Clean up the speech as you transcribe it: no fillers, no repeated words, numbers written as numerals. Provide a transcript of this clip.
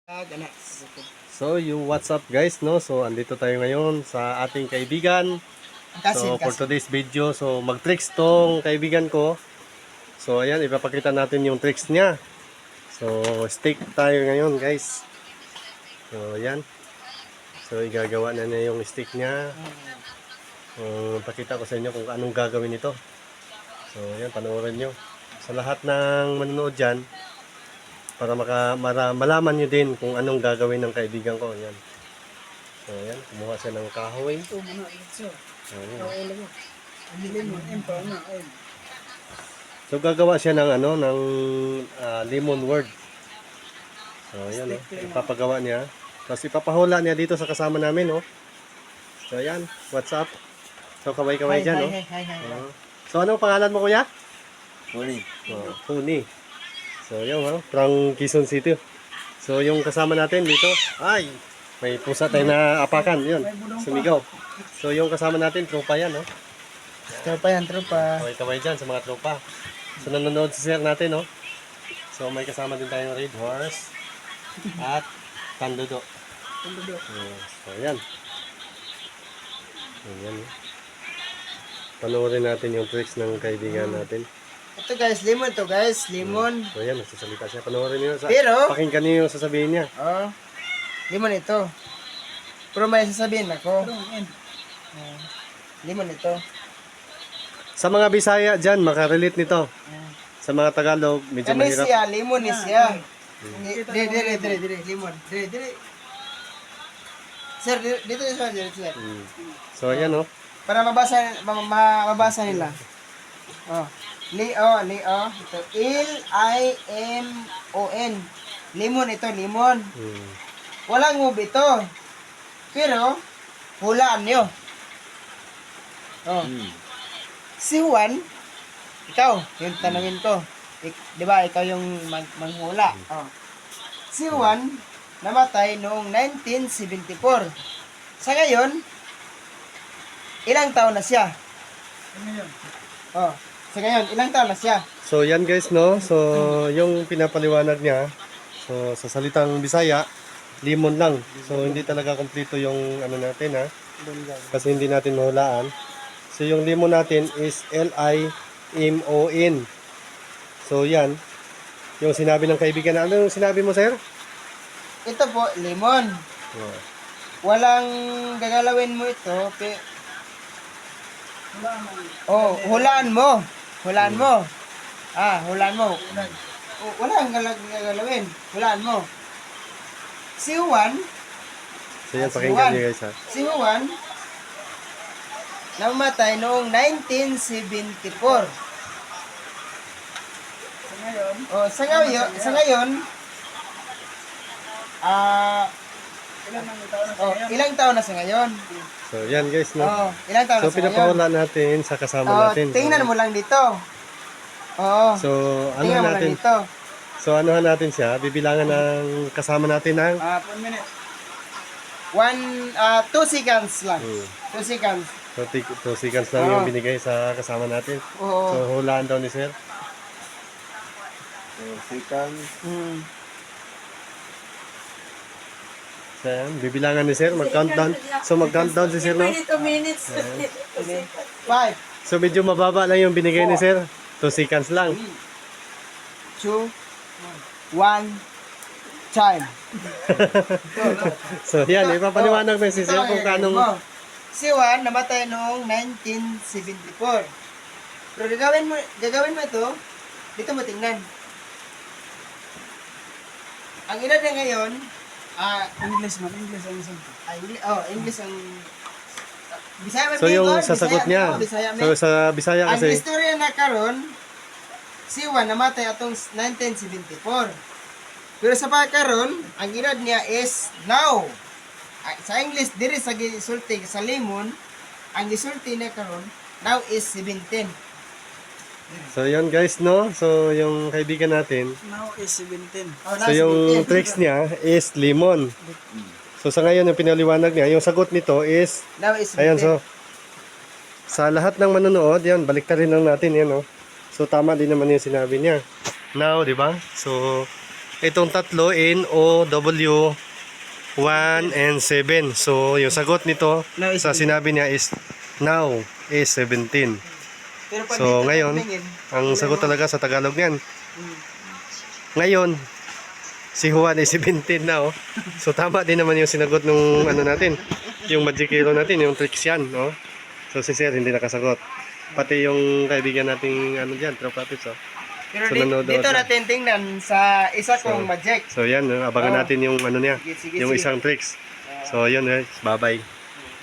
So, what's up guys, no? So, andito tayo ngayon sa ating kaibigan. So, for today's video, so mag-tricks tong kaibigan ko. So, ayan, ipapakita natin yung tricks niya. So, stick tayo ngayon guys. So, ayan. So, igagawa na niya yung stick niya. Pakita ko sa inyo kung anong gagawin nito. So, ayan, panoorin nyo. Sa lahat ng manonood dyan, para malaman nyo din kung anong gagawin ng kaibigan ko. Ayan. So, ayan. Kumuha siya ng kahoy. So, gagawa siya ng lemon word. So, ayan. Ipapagawa niya. Tapos, ipapahula niya dito sa kasama namin. So, ayan. What's up? So, kaway-kaway dyan. So, anong pangalan mo, kuya? Huni. Huni. So, yun from Quezon City. So, yung kasama natin dito, ay, may pusa tayo na apakan, yun, sumigaw. So, yung kasama natin, tropa yan, Tropa yan, tropa. Kaway-kaway dyan sa mga tropa. So, nanonood si sir natin, So, may kasama din tayong Red Horse at Tandudo. So, yan. Ayan, panoorin natin yung tricks ng kaibigan natin. Ito guys, lemon to guys, lemon. So, ayan, nagsasalita siya. Panoorin niyo. Pero, pakinggan niyo yung sasabihin niya. lemon ito. Pero may sasabihin ako. Lemon ito. Sa mga Bisaya dyan, makarelate nito. Sa mga Tagalog, medyo Ano mahirap. siya? Lemon ni siya. Dire, lemon. Dire. Sir, dito siya, sir. So, ayan, Para mabasa nila. Leo. Ito, L-I-M-O-N. Lemon ito, lemon. Walang move ito. Pero, hulaan nyo. Si Juan, ikaw, yung tanongin ko. Di ba, ikaw yung manghula. Si Juan, namatay noong 1974. Sa ngayon, ilang taon na siya? Sa ngayon, ilang taon na siya? So, yan guys, no? So, yung pinapaliwanag niya, so, sa salitang Bisaya, limon lang. So, hindi talaga kompleto yung ano natin, kasi hindi natin mahulaan. So, yung limon natin is L-I-M-O-N. So, yan. Yung sinabi ng kaibigan. Ano yung sinabi mo, sir? Ito po, lemon. Walang gagalawin mo ito. Hulaan mo. Hulaan mo. Walang gagalawin. Hulaan mo. Si Juan. So, yan, pakinggan niyo guys, Si Juan, namatay noong 1974. Sa ngayon, ilang taon na sa ngayon? So, yan guys, no? Ilang taon na So, sa ngayon? pinapahula natin sa kasama natin. Tingnan mo lang dito. So, ano Tingnan mo lang natin? dito. So, anuhan natin siya. Bibilangan ng kasama natin ng 1 minute. 2 seconds lang. 2 seconds. So, 2 seconds lang yung binigay sa kasama natin. So, hulaan daw ni sir. 2 seconds. So, yan. Bibilangan ni sir. Mag-countdown. So, mag-countdown si sir, no? 2 minutes. 5, So, medyo mababa lang yung binigay ni sir. 2 seconds lang. 2, 1, time. So, yan. Ipapaliwanag na si sir kung kanong... Si Juan namatay noong 1974. Pero gagawin mo ito, dito mo tingnan. Ang edad niya ngayon, English ang Bisaya man So, yung Bicol, sasagot Bisaya, niya. Bisaya man. So, sa Bisaya Ang kasi... istorya na karon, si Juan namatay atong 1974. Pero sa pagkaron, ang edad niya is now. Sa English, diri sa gisulti sa lemon, ang gisulti na karon now is 17. So, yun guys, no? So, yung kaibigan natin, Now is 17. so, yung tricks niya is lemon. So, sa ngayon, yung pinaliwanag niya, yung sagot nito is, Now is 17. ayan, so, sa lahat ng manonood, yan, baliktarin lang natin, yan, So, tama din naman yung sinabi niya. Now, di ba? So, itong tatlo N, O, W, 1 and 7. So, yung sagot nito Now is sa sinabi niya is now is 17. Pero pag So, dito ngayon, tumingin, ang sagot talaga sa Tagalog niyan. mm, Ngayon, si Juan is 17 na, oh. So, tama din naman yung sinagot nung ano natin. Yung Magic Hero natin, yung tricks yan, no? So, si Sir hindi nakasagot. Pati yung kaibigan nating ano dyan, Tropapips, oh. pero So, nanonood dito na. natin tingnan sa isa kong magic. So, yan, abangan Oh. natin yung ano niya, Sige, sige, yung sige. isang tricks. So, yun guys, bye-bye.